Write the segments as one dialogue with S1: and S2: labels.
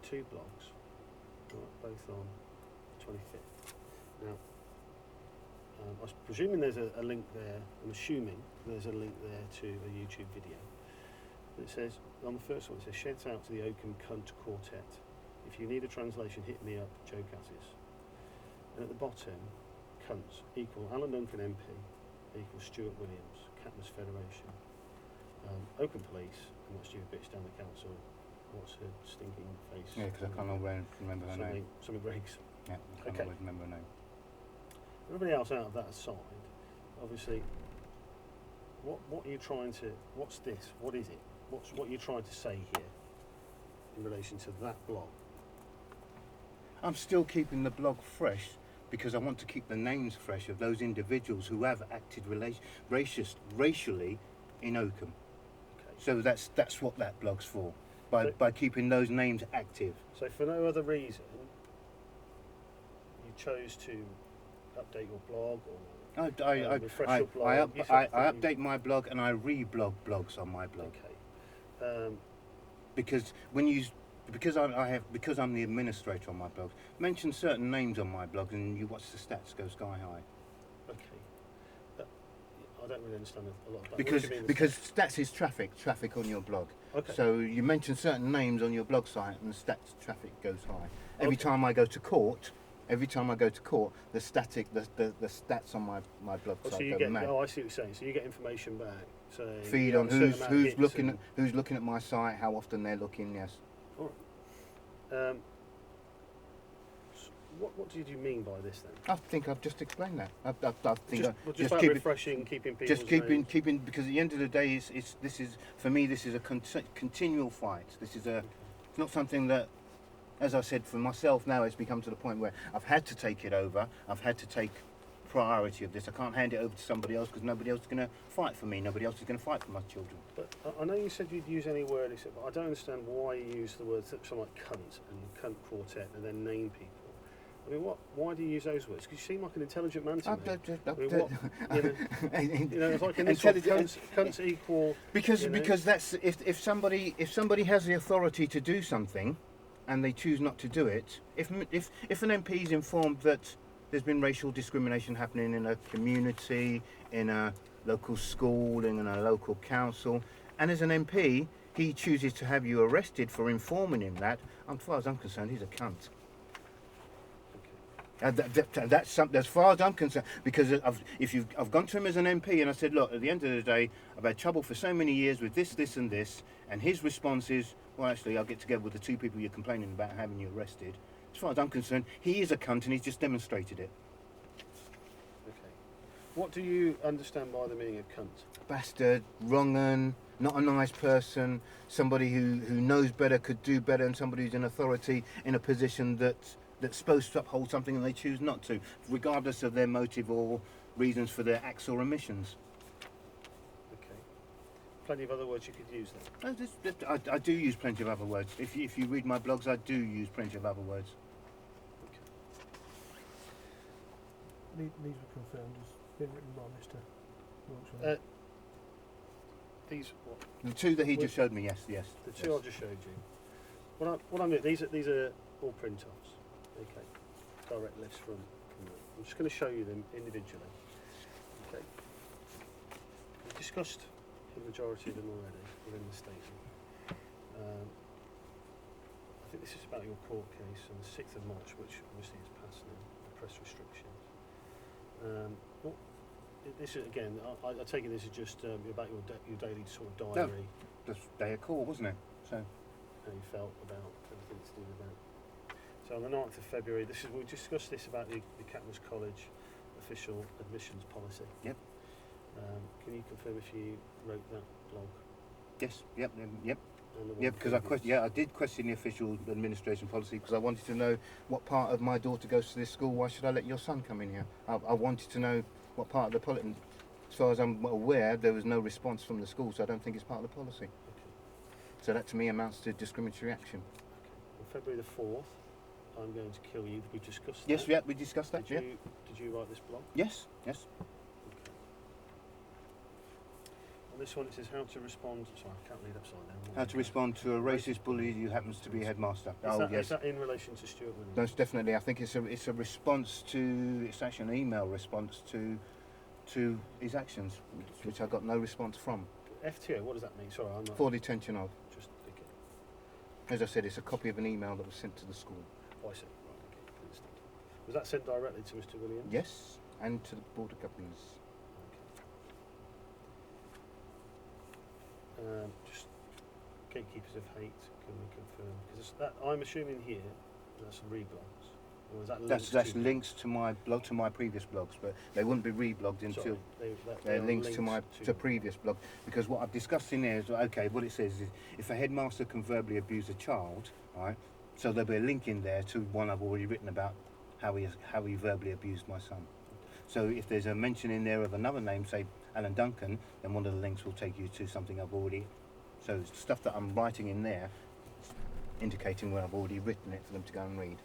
S1: two blogs, right, both on the 25th. Now, I was presuming there's a link there. I'm assuming there's a link there to a YouTube video. It says, on the first one, it says, sheds out to the Oakham Cunt Quartet. If you need a translation, hit me up, Joe Cassis. And at the bottom, cunts equal Alan Duncan MP equal Stuart Williams, Catmas Federation, Oakham Police, and that stupid bitch down the council. What's her stinking face?
S2: Yeah, because I can't remember her name.
S1: Something Briggs.
S2: Yeah, I can't always remember her name.
S1: Everybody else out of that aside, obviously, what are you trying to? What's this? What is it? What are you trying to say here in relation to that blog?
S2: I'm still keeping the blog fresh because I want to keep the names fresh of those individuals who have acted racially in Oakham.
S1: Okay.
S2: So that's what that blog's for, by keeping those names active.
S1: So for no other reason, you chose to update your blog or refresh your blog?
S2: I update my blog and I re-blog blogs on my blog.
S1: Okay.
S2: Because I'm the administrator on my blog, mention certain names on my blog and you watch the stats go sky high.
S1: Okay. I don't really understand a lot about
S2: because stats is traffic on your blog.
S1: Okay.
S2: So you mention certain names on your blog site and the stats traffic goes high. Every time I go to court, the stats on my blog site go mad.
S1: Oh, I see what you're saying. So you get information back. Saying
S2: feed on who's looking at my site, how often they're looking. Yes.
S1: All right. What did you mean by this then?
S2: I think I've just explained that. I think
S1: just about refreshing, keeping people's names.
S2: keeping because at the end of the day, this is for me. This is a continual fight. This is it's not something that, as I said, for myself now, it's become to the point where I've had to take it over. I've had to take priority of this. I can't hand it over to somebody else because nobody else is going to fight for me. Nobody else is going to fight for my children.
S1: But I know you said you'd use any word, but I don't understand why you use the words something like cunt and cunt quartet and then name people. I mean, why do you use those words? Because you seem like an intelligent man to me. It's like in this one, cunts equal.
S2: Because that's if somebody has the authority to do something, and they choose not to do it. If an MP is informed that there's been racial discrimination happening in a community, in a local school, in a local council, and as an MP he chooses to have you arrested for informing him that, as far as I'm concerned, he's a cunt. That's something, as far as I'm concerned, because I've gone to him as an MP and I said, look, at the end of the day, I've had trouble for so many years with this, and this, and his response is, well, actually, I'll get together with the two people you're complaining about having you arrested. As far as I'm concerned, he is a cunt and he's just demonstrated it.
S1: Okay. What do you understand by the meaning of cunt?
S2: Bastard, wrong 'un, not a nice person, somebody who knows better, could do better, and somebody who's in authority in a position that's supposed to uphold something and they choose not to, regardless of their motive or reasons for their acts or omissions.
S1: Okay. Plenty of other words you could use then.
S2: I do use plenty of other words. If you read my blogs, I do use plenty of other words.
S3: These were confirmed as being written by Mr. Wilkes.
S1: These what?
S2: The two that he just showed me, yes.
S1: The two I just showed you. What I'm doing, these are all print-offs. Okay, direct lists from them. I'm just going to show you them individually. Okay. We've discussed the majority of them already within the statement. I think this is about your court case on the 6th of March, which obviously is passed now, the press restrictions. This is, again, I take it this is just about your daily sort of diary.
S2: No, the day of court, wasn't it? So
S1: how you felt about everything to do with that. So on the 9th of February, we discussed this about the Catmas College official admissions policy.
S2: Yep.
S1: Can you confirm if you wrote that blog?
S2: Yes. Yep. Because I did question the official administration policy because I wanted to know what part of my daughter goes to this school. Why should I let your son come in here? I wanted to know what part of the policy. As far as I'm aware, there was no response from the school, so I don't think it's part of the policy.
S1: Okay.
S2: So that to me amounts to discriminatory action.
S1: Okay. On February the 4th, I'm going to kill you. We discussed that.
S2: Yes, yeah, we discussed that.
S1: Did you write this blog?
S2: Yes.
S1: Okay. On this one it says how to respond. Sorry, I can't read upside down.
S2: How to respond to a racist bully who happens to be a headmaster.
S1: Is that in relation to Stuart Williams?
S2: Most definitely. I think it's a response to. It's actually an email response to his actions, which I got no response from.
S1: FTO, what does that mean? Sorry, I'm not.
S2: For detention of.
S1: Just okay.
S2: As I said, it's a copy of an email that was sent to the school.
S1: Oh, I see. Right, okay, understand. Was that sent directly to Mr. Williams?
S2: Yes, and to the Board of Governors.
S1: Okay. Just gatekeepers of hate. Can we confirm? Because that I'm assuming here that's reblogs, or is that links
S2: That's
S1: to
S2: links to my blog, to my previous blogs, but they wouldn't be reblogged until.
S1: Sorry,
S2: They're
S1: are
S2: links to previous blog, because what I've discussed in there is, okay, what it says is if a headmaster can verbally abuse a child, right, so there'll be a link in there to one I've already written about how he verbally abused my son. So if there's a mention in there of another name, say Alan Duncan, then one of the links will take you to something I've already. So it's stuff that I'm writing in there, indicating where I've already written it for them to go and read.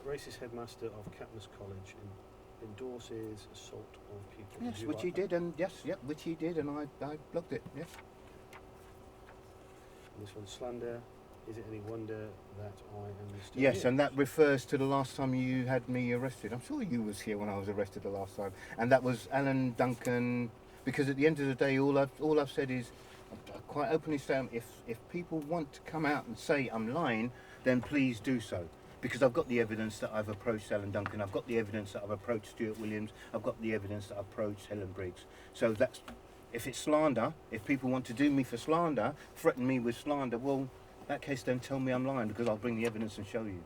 S1: Racist headmaster of Catmus College endorses assault of pupils.
S2: Yes,
S1: Did you
S2: which
S1: write
S2: he
S1: that?
S2: did, and which he did, and I blogged it. Yes.
S1: And this one, slander. Is it any wonder that I am still
S2: Yes,
S1: here?
S2: and that refers to the last time you had me arrested. I'm sure you was here when I was arrested the last time, and that was Alan Duncan. Because at the end of the day, all I've said is, I quite openly say, if people want to come out and say I'm lying, then please do so. Because I've got the evidence that I've approached Alan Duncan, I've got the evidence that I've approached Stuart Williams, I've got the evidence that I've approached Helen Briggs. So that's, if it's slander, if people want to do me for slander, threaten me with slander, well, in that case then tell me I'm lying, because I'll bring the evidence and show you.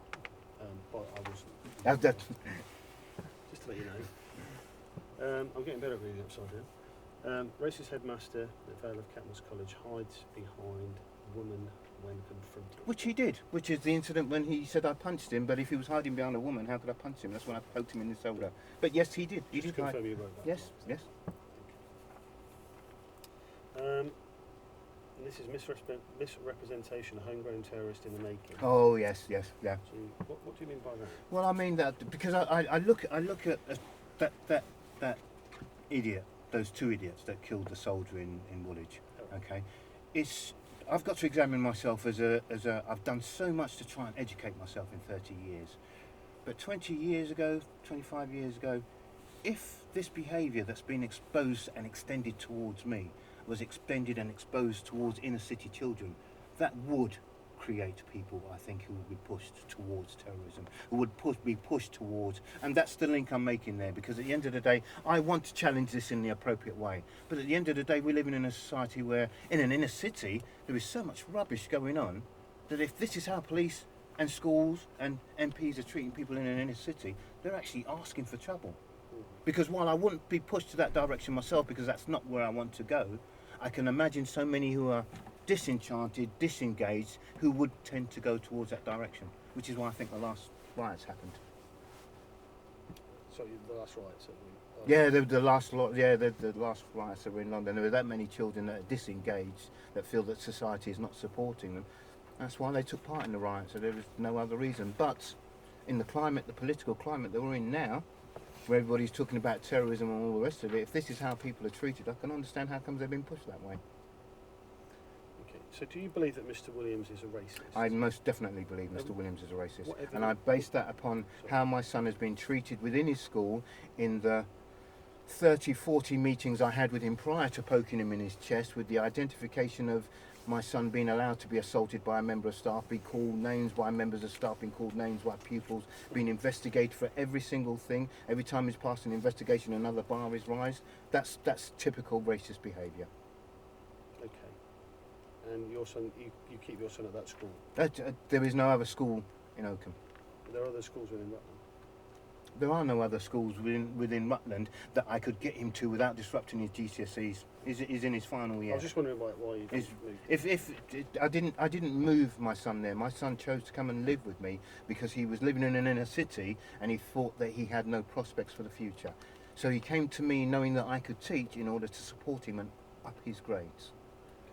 S1: But I wasn't.
S2: That,
S1: Just to let you know. I'm getting better at reading upside down. Racist headmaster at Vale of Catmus College hides behind woman when confronted.
S2: which he did, which is the incident when he said I punched him, but if he was hiding behind a woman, how could I punch him? That's when I poked him in the shoulder. But yes, he did. He
S1: Just
S2: did hide.
S1: confirm you wrote that.
S2: Yes, yes.
S1: And this is misrepresentation, a homegrown terrorist in the making.
S2: Oh yes, yes, yeah.
S1: So what do you mean by that?
S2: Well, I mean that because I look at that idiot, those two idiots that killed the soldier in Woolwich. Okay, I've got to examine myself as I've done so much to try and educate myself in 30 years, but 20 years ago, 25 years ago, if this behaviour that's been exposed and extended towards me was extended and exposed towards inner city children, that would create people, I think, who would be pushed towards terrorism, who would be pushed towards, and that's the link I'm making there, because at the end of the day, I want to challenge this in the appropriate way. But at the end of the day, we're living in a society where, in an inner city, there is so much rubbish going on, that if this is how police and schools and MPs are treating people in an inner city, they're actually asking for trouble. Because while I wouldn't be pushed to that direction myself, because that's not where I want to go, I can imagine so many who are disenchanted, disengaged, who would tend to go towards that direction, which is why I think the last riots happened.
S1: So the last riots.
S2: Yeah, the last riots that were in London. There were that many children that are disengaged, that feel that society is not supporting them. That's why they took part in the riots. So there was no other reason. But in the climate, the political climate that we're in now, where everybody's talking about terrorism and all the rest of it, if this is how people are treated, I can understand how comes they've been pushed that way.
S1: Okay. So do you believe that Mr. Williams is a racist?
S2: I most definitely believe Mr. Williams is a racist.
S1: what
S2: And I base that upon
S1: Sorry.
S2: how my son has been treated within his school in the 30, 40 meetings I had with him prior to poking him in his chest, with the identification of my son being allowed to be assaulted by a member of staff, be called names by members of staff, being called names by pupils, being investigated for every single thing. Every time he's passed an investigation, another bar is raised. That's typical racist behaviour.
S1: Okay. And your son, you keep your son at that school?
S2: There is no other school in Oakham.
S1: There are other schools within Rutland?
S2: There are no other schools within Rutland that I could get him to without disrupting his GCSEs. He's in his final year.
S1: I was just wondering why you
S2: Is-
S1: moved.
S2: If I didn't move my son there. My son chose to come and live with me because he was living in an inner city and he thought that he had no prospects for the future. So he came to me knowing that I could teach in order to support him and up his grades.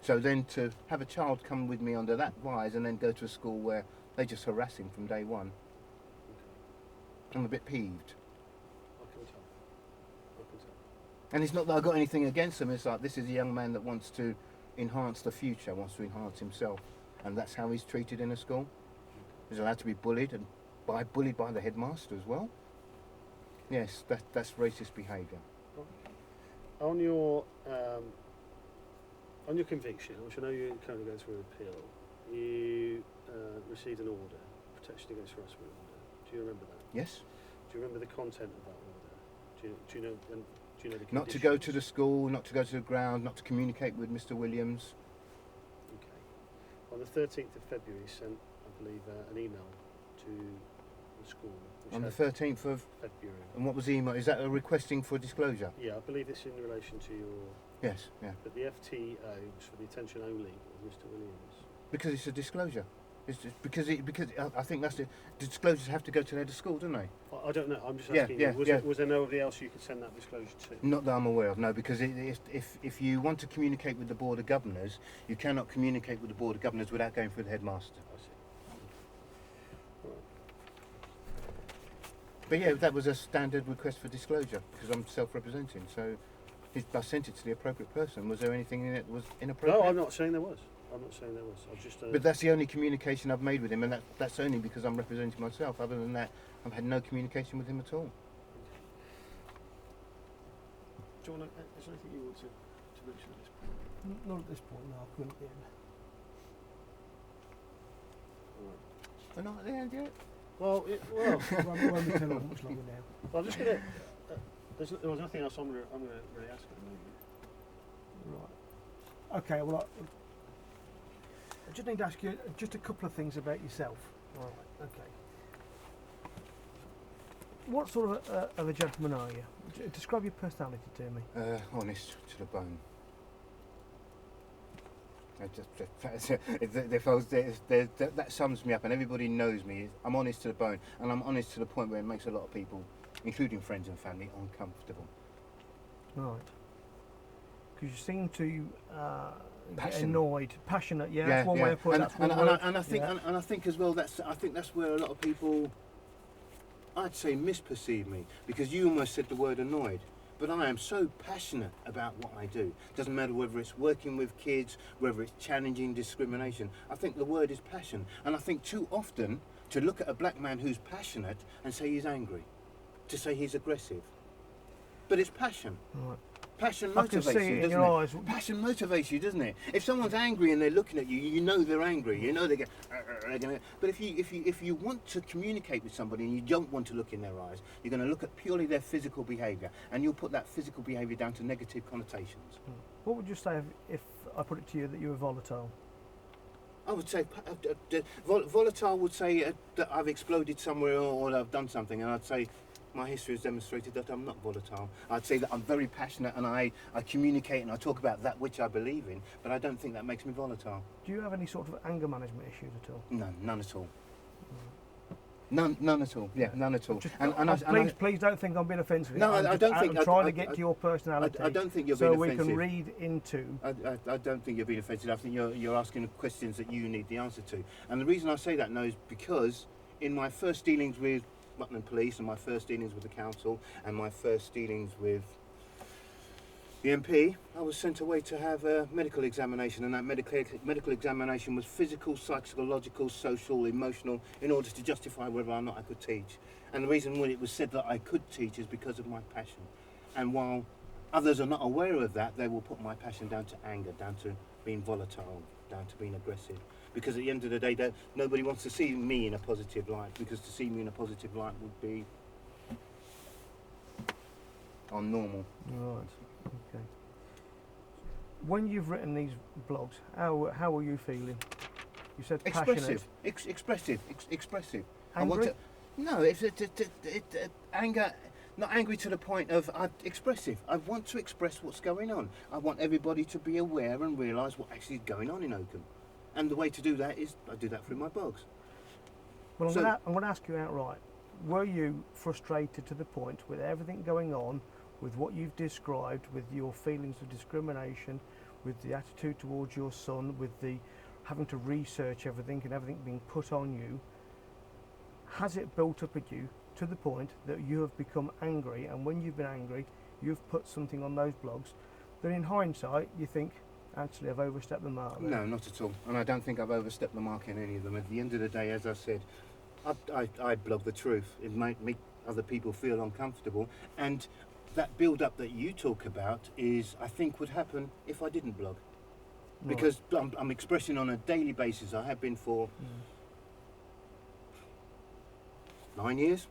S2: So then to have a child come with me under that wise and then go to a school where they just harass him from day one,
S1: Okay.
S2: I'm a bit peeved.
S1: I can tell. Okay. And what about the school? Sorry. What do you mean by that?
S2: There is no other school in Oakham. There are no other schools within Rutland And it's not that I've got anything against them. It's like, this is a young man that wants to enhance the future, wants to enhance himself, and that's how he's treated in a school. He's allowed to be bullied and bullied by the headmaster as well. Yes, that's racist behaviour.
S1: On your conviction, which I know you're currently going through an appeal, you received an order, protection against harassment order. Do you remember that?
S2: Yes.
S1: Do you remember the content of that order? Do you know the conditions?
S2: Not to go to the school, not to go to the ground, not to communicate with Mr. Williams.
S1: Okay. On the 13th of February, you sent, I believe, an email to the school. which
S2: On the
S1: had
S2: 13th of...
S1: February.
S2: And what was the email? Is that a requesting for disclosure?
S1: Yeah, I believe it's in relation to your...
S2: Yes, yeah.
S1: But the FTO was for the attention only of Mr. Williams.
S2: Because it's a disclosure. It's just because I think that's the disclosures have to go to the head of school, don't they?
S1: I don't know. I'm just
S2: Yeah,
S1: asking
S2: yeah,
S1: you.
S2: yeah.
S1: Was there nobody else you could send that disclosure to?
S2: Not that I'm aware of, no, because if you want to communicate with the Board of Governors, you cannot communicate with the Board of Governors without going through the headmaster.
S1: I see. Right.
S2: But yeah, that was a standard request for disclosure, because I'm self-representing, so I sent it to the appropriate person. Was there anything in it that was inappropriate?
S1: No, I'm not saying there was. I'm not saying there was. I've just.
S2: But that's the only communication I've made with him, and that's only because I'm representing myself. Other than that, I've had no communication with him at all.
S1: Do you want to? Is there anything you want to mention at this point?
S3: Not at this point, no, I couldn't get in.
S1: All right.
S2: We're not at the end yet.
S1: Well,
S3: Won't be too long, much longer now.
S1: I'm just gonna. There was nothing else I'm gonna really ask at the moment.
S3: Right. Okay, well, I just need to ask you just a couple of things about yourself. All right, okay. What sort of a gentleman are you? Describe your personality to me.
S2: Honest to the bone. That sums me up, and everybody knows me. I'm honest to the bone, and I'm honest to the point where it makes a lot of people, including friends and family, uncomfortable.
S3: Right. Because you seem to get
S2: Passion.
S3: annoyed, passionate. Yeah, that's one way of putting it.
S2: And I think as well that's where a lot of people, I'd say, misperceive me, because you almost said the word annoyed. But I am so passionate about what I do. Doesn't matter whether it's working with kids, whether it's challenging discrimination. I think the word is passion. And I think too often to look at a black man who's passionate and say he's angry, to say he's aggressive. But it's passion.
S3: Right.
S2: Passion
S3: I can
S2: motivates
S3: see
S2: you,
S3: it in
S2: doesn't
S3: your
S2: it?
S3: eyes.
S2: Passion motivates you, doesn't it? If someone's angry and they're looking at you, you know they're angry. You know they're going. But if you want to communicate with somebody and you don't want to look in their eyes, you're going to look at purely their physical behaviour, and you'll put that physical behaviour down to negative connotations.
S3: What would you say if I put it to you that you were volatile?
S2: I would say volatile would say that I've exploded somewhere or I've done something, and I'd say my history has demonstrated that I'm not volatile. I'd say that I'm very passionate and I communicate and I talk about that which I believe in, but I don't think that makes me volatile.
S3: Do you have any sort of anger management issues at all?
S2: None at all. None at all. Yeah, none at all.
S3: Please don't think I'm being offensive.
S2: No, I don't think.
S3: I'm trying to get to your personality.
S2: I don't think you're
S3: so
S2: being offensive.
S3: So we can read into.
S2: I don't think you're being offensive. I think you're asking questions that you need the answer to. And the reason I say that now is because in my first dealings with Rutland Police and my first dealings with the council and my first dealings with the MP, I was sent away to have a medical examination, and that medical examination was physical, psychological, social, emotional, in order to justify whether or not I could teach. And the reason why it was said that I could teach is because of my passion. And while others are not aware of that, they will put my passion down to anger, down to being volatile, down to being aggressive. Because at the end of the day, nobody wants to see me in a positive light, because to see me in a positive light would be unnormal.
S3: Right. Okay. When you've written these blogs, how are you feeling? You said passionate.
S2: Expressive.
S3: Angry?
S2: It's anger. Not angry to the point of expressive. I want to express what's going on. I want everybody to be aware and realise what actually is going on in Oakham. And the way to do that is I do that through my blogs.
S3: Well, I'm going to ask you outright. Were you frustrated to the point with everything going on, with what you've described, with your feelings of discrimination, with the attitude towards your son, with the having to research everything and everything being put on you? Has it built up at you to the point that you have become angry, and when you've been angry, you've put something on those blogs that in hindsight you think, actually I've overstepped the mark there.
S2: No, not at all. And I don't think I've overstepped the mark in any of them. At the end of the day, as I said, I blog the truth. It might make other people feel uncomfortable. And that build-up that you talk about is, I think, would happen if I didn't blog.
S3: Right.
S2: Because I'm expressing on a daily basis. I have been for 9 years.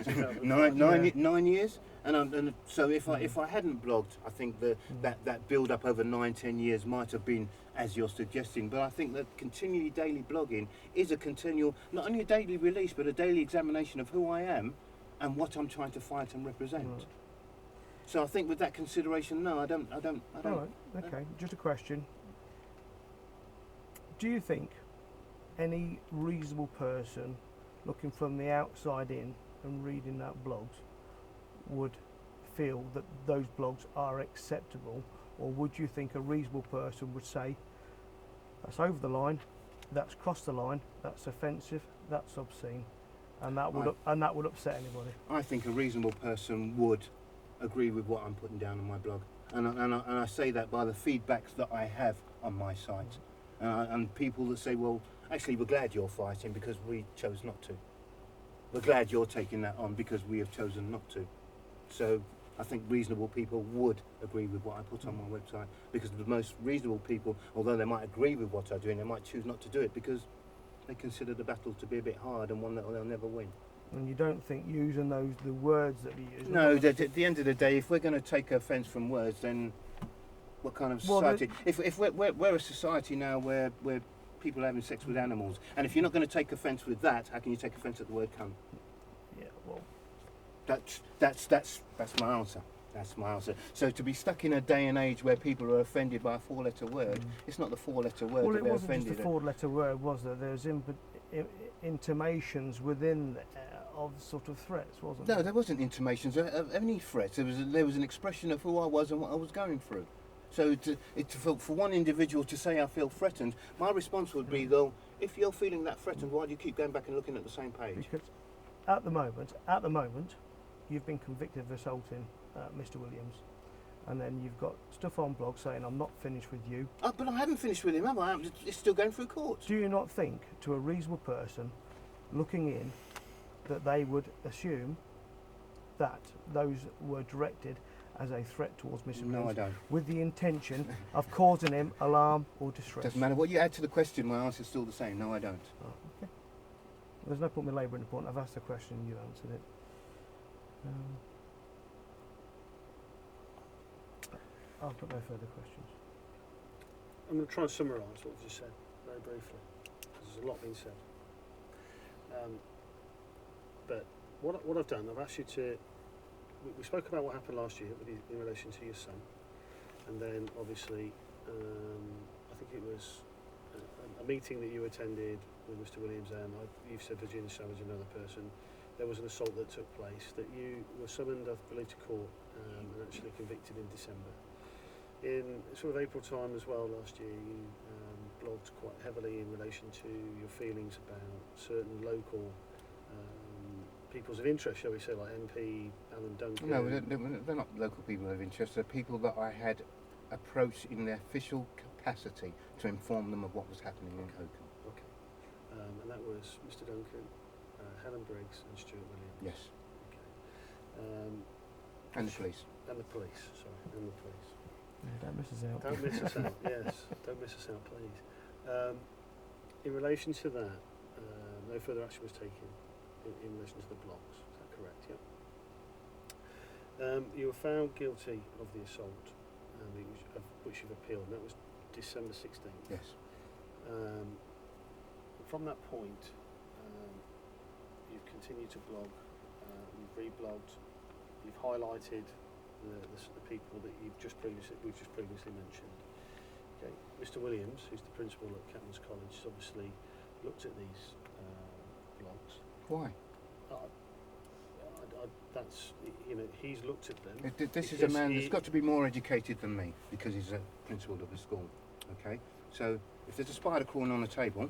S3: Yeah.
S2: 9 years. And so if I hadn't blogged, I think that build up over 9-10 years might have been as you're suggesting. But I think that continually daily blogging is a continual, not only a daily release, but a daily examination of who I am and what I'm trying to fight and represent.
S3: Right.
S2: So I think with that consideration, no, I don't.
S3: All right, okay. Just a question. Do you think any reasonable person looking from the outside in and reading that blogs would feel that those blogs are acceptable, or would you think a reasonable person would say that's over the line, that's crossed the line, that's offensive, that's obscene, and that would upset anybody?
S2: I think a reasonable person would agree with what I'm putting down on my blog, and I say that by the feedbacks that I have on my site, and people that say, well, actually, we're glad you're fighting because we chose not to. We're glad you're taking that on because we have chosen not to. So I think reasonable people would agree with what I put on my website, because the most reasonable people, although they might agree with what I do, and they might choose not to do it because they consider the battle to be a bit hard and one that they'll never win.
S3: And you don't think using the words that we use?
S2: No, at the end of the day, if we're going to take offence from words, then what kind of society? If we're a society now where people are having sex with animals, and if you're not going to take offence with that, how can you take offence at the word cunt?
S3: Yeah, well,
S2: That's my answer. That's my answer. So to be stuck in a day and age where people are offended by a 4-letter word, it's not the 4-letter word
S3: well,
S2: that
S3: it
S2: they're
S3: wasn't
S2: offended
S3: just a
S2: at.
S3: 4-letter word, was there? There's intimations within of sort of threats, wasn't
S2: No,
S3: there?
S2: there wasn't intimations of any threats. There was an expression of who I was and what I was going through. So for one individual to say I feel threatened, my response would be, though, if you're feeling that threatened, why do you keep going back and looking at the same page?
S3: Because at the moment, you've been convicted of assaulting Mr. Williams, and then you've got stuff on blog saying I'm not finished with you.
S2: Oh, but I haven't finished with him, have I? It's still going through court.
S3: Do you not think, to a reasonable person looking in, that they would assume that those were directed as a threat towards Mr. Williams,
S2: No, I don't.
S3: with the intention of causing him alarm or distress?
S2: Doesn't matter what you add to the question, my answer's still the same. No, I don't.
S3: Oh, okay. There's no point in me labouring the point. I've asked the question, you answered it. I've got no further questions.
S1: I'm going to try and summarise what we've just said very briefly, because there's a lot being said. But what I've done, I've asked you to. We spoke about what happened last year in relation to your son, and then obviously, I think it was a meeting that you attended with Mr. Williams, and you've said Virginia Savage, another person. There was an assault that took place that you were summoned, I believe, to court and actually convicted in December. In sort of April time as well last year, you blogged quite heavily in relation to your feelings about certain local peoples of interest, shall we say, like MP Alan Duncan.
S2: No, they're not local people of interest. They're people that I had approached in their official capacity to inform them of what was happening in Hoken.
S1: Okay. And that was Mr. Duncan, Helen Briggs and Stuart Williams.
S2: Yes.
S1: Okay.
S2: And the police.
S1: And the police, sorry, and the police.
S3: Yeah, don't miss us out.
S1: Don't miss us out, yes. Don't miss us out, please. In relation to that, no further action was taken in relation to the blogs. Is that correct? Yep. You were found guilty of the assault, which you've appealed, and that was December 16th.
S2: Yes.
S1: From that point, you've continued to blog, you've reblogged, you've highlighted the people that we've just previously mentioned. Okay, Mr. Williams, who's the principal at Catman's College, has obviously looked at these blogs.
S2: Why?
S1: That's, he's looked at them.
S2: This is a man that's got to be more educated than me because he's a principal of a school. Okay, so if there's a spider crawling on a table,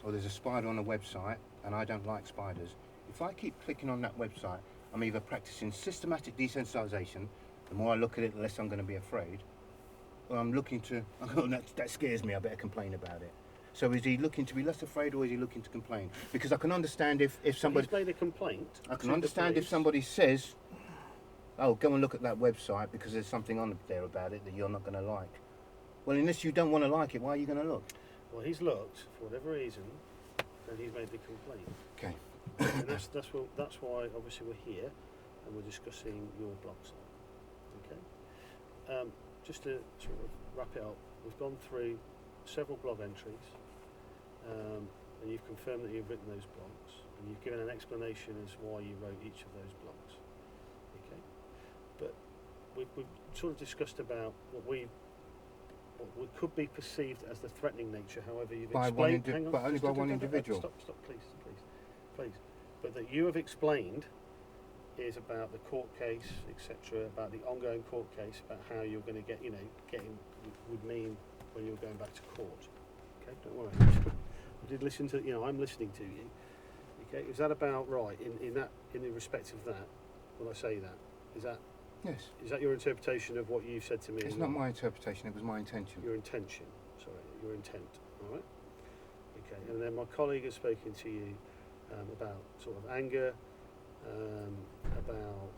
S2: or there's a spider on a website, and I don't like spiders, if I keep clicking on that website, I'm either practicing systematic desensitisation, The more I look at it, the less I'm going to be afraid. Well, I'm looking to. Oh, that scares me. I better complain about it. So is he looking to be less afraid, or is he looking to complain? Because I can understand if somebody.
S1: He's made a complaint.
S2: I can
S1: to
S2: understand
S1: the
S2: if
S1: police.
S2: somebody says, "Oh, go and look at that website because there's something on there about it that you're not going to like." Well, unless you don't want to like it, why are you going to look?
S1: Well, he's looked for whatever reason, and he's made the complaint.
S2: Okay.
S1: And that's why obviously we're here, and we're discussing your blog site. Okay. Just to sort of wrap it up, we've gone through several blog entries, and you've confirmed that you've written those blogs, and you've given an explanation as why you wrote each of those blogs. Okay. But we've sort of discussed about what could be perceived as the threatening nature. However, you've
S2: By
S1: explained.
S2: one
S1: hang on,
S2: but only
S1: just
S2: by
S1: a-
S2: one
S1: a- a-
S2: individual.
S1: Stop, please. But that you have explained is about the court case, etc., about the ongoing court case, about how you're going to getting would mean when you're going back to court. Okay, don't worry. I did listen to. I'm listening to you. Okay, is that about right? In the respect of that, when I say that,
S2: Yes.
S1: is that your interpretation of what you said to me?
S2: It's
S1: in
S2: not
S1: your-
S2: my interpretation. It was my intention.
S1: Your intention, your intent, all right? Okay, and then my colleague has spoken to you about sort of anger, about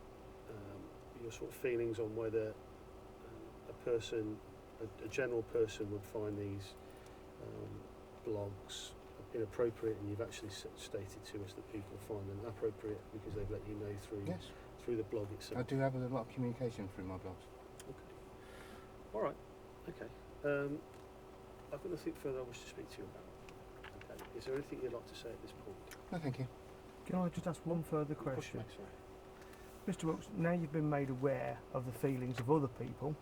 S1: your sort of feelings on whether a general person would find these blogs inappropriate, and you've actually stated to us that people find them appropriate because they've let you know
S2: Yes.
S1: through the blog itself.
S2: I do have a lot of communication through my blogs.
S1: Okay. All right. Okay. I've got nothing further I wish to speak to you about. Okay. Is there anything you'd like to say at this point?
S2: No, thank you.
S3: Can I just ask one further
S1: Of course,
S3: question?
S1: mate, sorry.
S3: Mr. Wilkes, now you've been made aware of the feelings of other people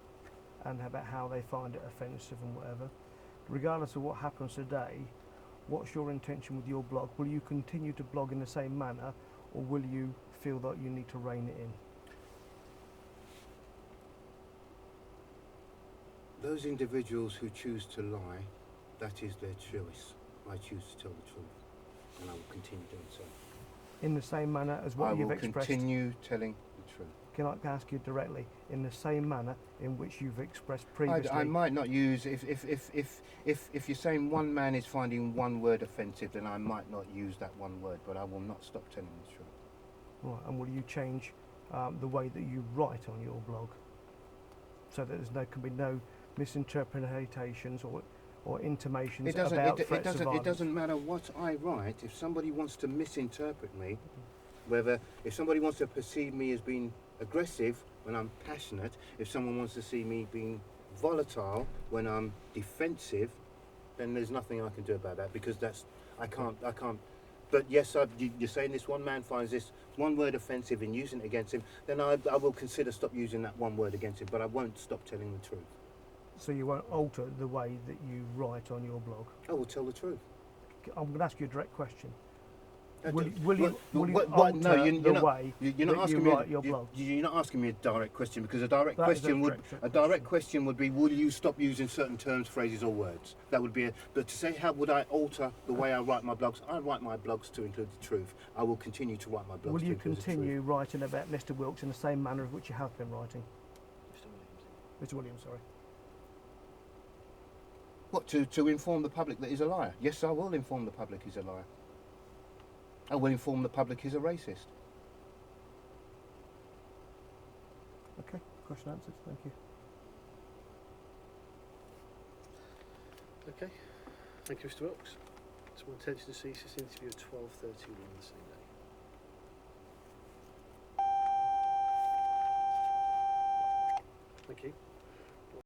S3: and about how they find it offensive and whatever, regardless of what happens today, what's your intention with your blog? Will you continue to blog in the same manner, or will you feel that you need to rein it in?
S2: Those individuals who choose to lie, that is their choice. I choose to tell the truth, and I will continue doing so.
S3: In the same manner as what
S2: I
S3: you've
S2: will
S3: expressed?
S2: continue telling the truth.
S3: Can I ask you directly, in the same manner in which you've expressed previously?
S2: I might not use, if you're saying one man is finding one word offensive, then I might not use that one word, but I will not stop telling the truth.
S3: Right, and will you change the way that you write on your blog, so that can be no misinterpretations or intimations about threats of violence?
S2: It doesn't matter what I write. If somebody wants to misinterpret me, if somebody wants to perceive me as being aggressive when I'm passionate, if someone wants to see me being volatile when I'm defensive, then there's nothing I can do about that, because I can't. But yes, you're saying this one man finds this one word offensive and using it against him, then I will consider stop using that one word against him, but I won't stop telling the truth.
S3: So you won't alter the way that you write on your blog?
S2: I will tell the truth.
S3: I'm going to ask you a direct question. Will you
S2: What-
S3: alter
S2: no,
S3: the way
S2: you're not
S3: that
S2: asking
S3: you
S2: me.
S3: write your blog?
S2: You're not asking me a direct question, because a direct
S3: That is
S2: question
S3: a
S2: would
S3: direct
S2: question would be, will you stop using certain terms, phrases, or words? That would be. But to say how would I alter the way I write my blogs? I write my blogs to include the truth. I will continue to write my blogs.
S3: Will
S2: to
S3: you
S2: include the truth.
S3: continue writing about Mr. Wilkes in the same manner in which you have been writing? Mr. Williams, sorry.
S2: What, to inform the public that he's a liar? Yes, I will inform the public he's a liar. I will inform the public he's a racist.
S3: Okay, question answered. Thank you.
S1: Okay. Thank you, Mr. Wilkes. It's my intention to cease this interview at 12:31 the same day.